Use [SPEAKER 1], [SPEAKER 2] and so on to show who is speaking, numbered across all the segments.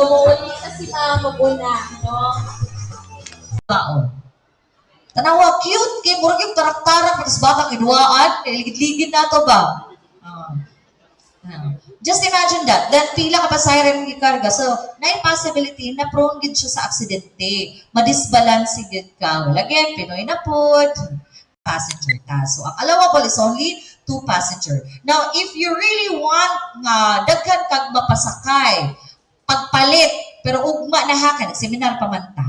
[SPEAKER 1] So, muli kasi maguna, no?
[SPEAKER 2] Baon. Tanawa, cute. Kaya murag yung tarak-tarak. Patas baka kinuwaan. Ligid-ligid na to ba? Ah. Just imagine that. Then, pila ka pa sa yung ikarga. So, na possibility na prone gid siya sa aksidente. Madisbalance gid ka. Again, Pinoy na pod. Passenger ka. So, ang allowable is only 2 passenger. Now, if you really want nga daghan kag mapasakay, pagpalit, pero ugma na ha, seminar pa man ta.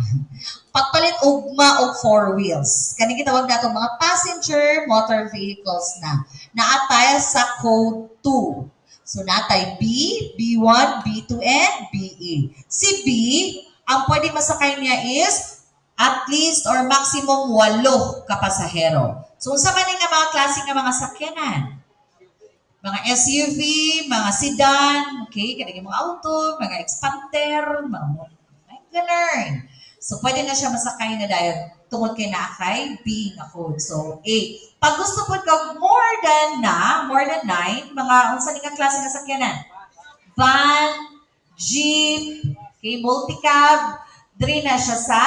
[SPEAKER 2] Pagpalit ugma og 4 wheels. Kani gitawag nato mga passenger motor vehicles na. Naatay sa code 2. So natay B, B1, B2, and BE. Si B, ang pwede masakay niya is at least or maximum 8 ka pasahero. So unsa man nga mga klase nga mga sakyanan? Mga SUV, mga sedan, okay, kanang mga auto, mga expander, mga ganun. So, pwede na siya masakay na dahil tungod kay naakay, B nga code. So, A. Pag gusto po ka more than 9, mga unsa nga klase nga sakyanan? Van, jeep, okay, multicab, diri na siya sa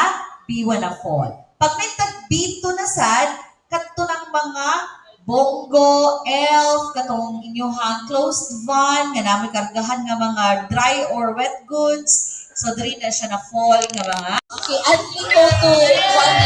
[SPEAKER 2] B1 na fall. Pag may tag B2 na sad, kadto ng mga Bongo, Elf, katong inyong closed van, nga namin kargahan nga mga dry or wet goods. So, diri na siya na fall nga mga.
[SPEAKER 1] Okay, at least to 1